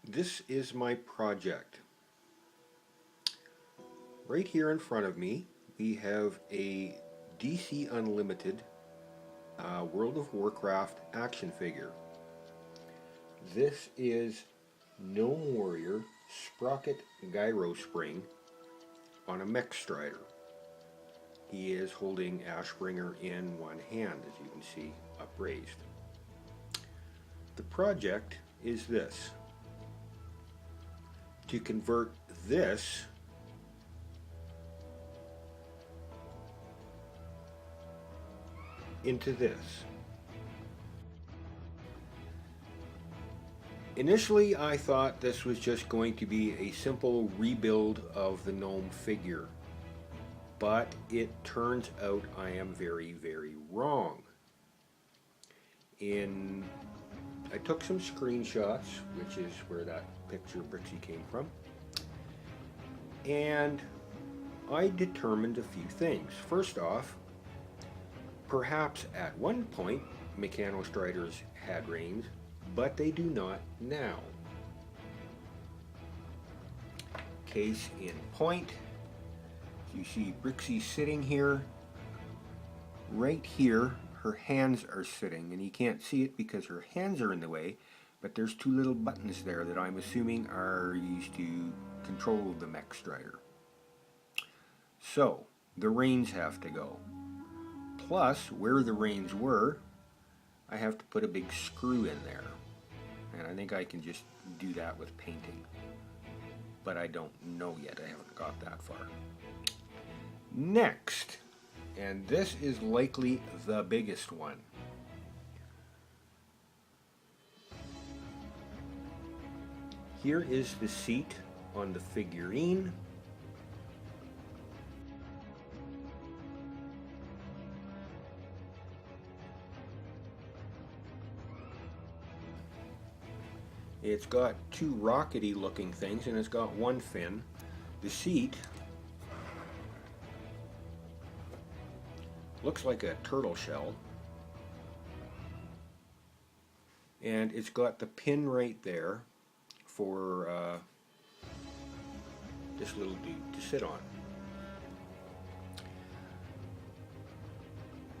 This is my project. Right here in front of me, we have a DC Unlimited World of Warcraft action figure. This is Gnome Warrior Sprocket Gyro Spring on a Mechstrider. He is holding Ashbringer in one hand, as you can see, upraised. The project is this: to convert this into this. Initially, I thought this was just going to be a simple rebuild of the Gnome figure, but it turns out I am very, very wrong. I took some screenshots, which is where that picture Brixie came from, and I determined a few things. First off, perhaps at one point Mechanostriders had reins, but they do not now. Case in point, you see Brixie sitting here. Right here, her hands are sitting, and you can't see it because her hands are in the way, but there's two little buttons there that I'm assuming are used to control the Mechstrider. So, the reins have to go. Plus, where the reins were, I have to put a big screw in there. And I think I can just do that with painting. But I don't know yet, I haven't got that far. Next, and this is likely the biggest one. Here is the seat on the figurine. It's got two rockety looking things, and it's got one fin. The seat looks like a turtle shell, and it's got the pin right there for this little dude to sit on.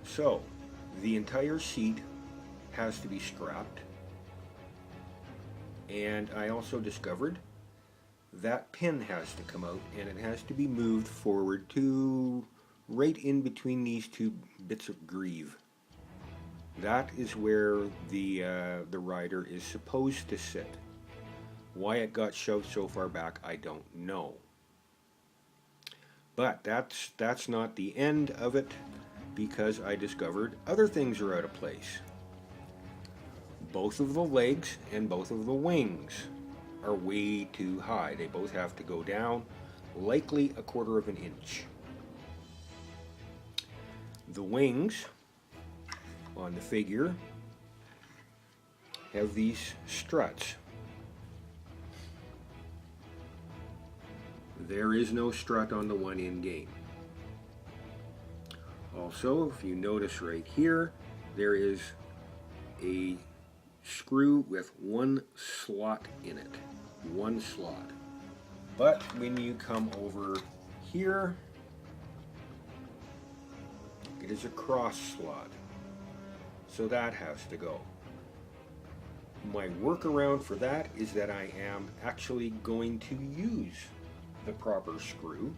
So the entire seat has to be scrapped. And I also discovered that pin has to come out, and it has to be moved forward to right in between these two bits of greave. That is where the rider is supposed to sit. Why it got shoved so far back, I don't know. But that's not the end of it, because I discovered other things are out of place. Both of the legs and both of the wings are way too high. They both have to go down, likely 1/4 of an inch. The wings on the figure have these struts. There is no strut on the one in game. Also, if you notice right here, there is a screw with one slot in it. One slot. But when you come over here, it is a cross slot. So that has to go. My workaround for that is that I am actually going to use the proper screw,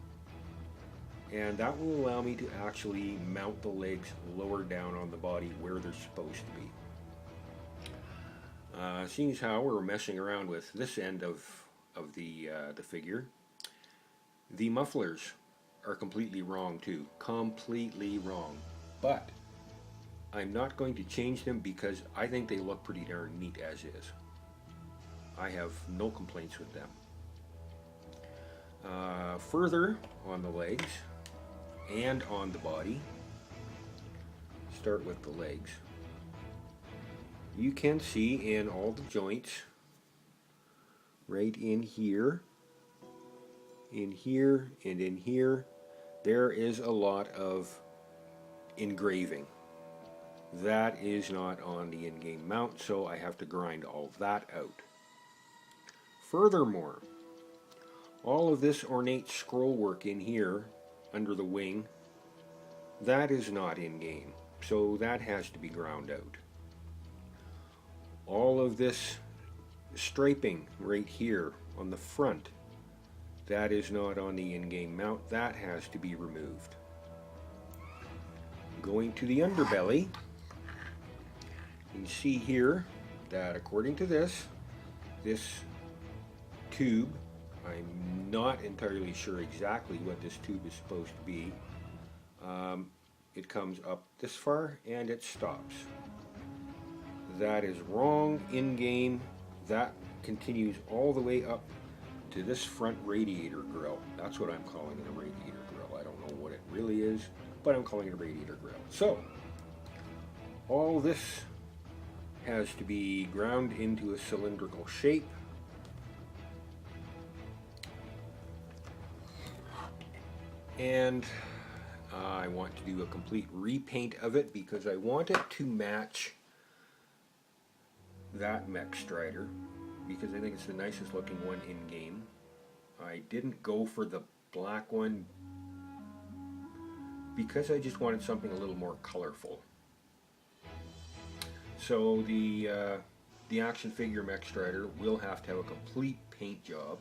and that will allow me to actually mount the legs lower down on the body where they're supposed to be. Seeing as how we're messing around with this end of the figure, the mufflers are completely wrong too. Completely wrong. But I'm not going to change them because I think they look pretty darn neat as is. I have no complaints with them. Further on the legs and on the body, start with the legs. You can see in all the joints, right in here, and in here, there is a lot of engraving. That is not on the in-game mount, so I have to grind all that out. Furthermore, all of this ornate scroll work in here under the wing, that is not in game, so that has to be ground out. All of this striping right here on the front, that is not on the in-game mount, that has to be removed. Going to the underbelly, you can see here that according to this tube, I'm not entirely sure exactly what this tube is supposed to be. It comes up this far and it stops. That is wrong in game. That continues all the way up to this front radiator grill. That's what I'm calling it, a radiator grill. I don't know what it really is, but I'm calling it a radiator grill. So all this has to be ground into a cylindrical shape. And I want to do a complete repaint of it because I want it to match that Mechstrider, because I think it's the nicest looking one in game. I didn't go for the black one because I just wanted something a little more colorful. So the action figure Mechstrider will have to have a complete paint job.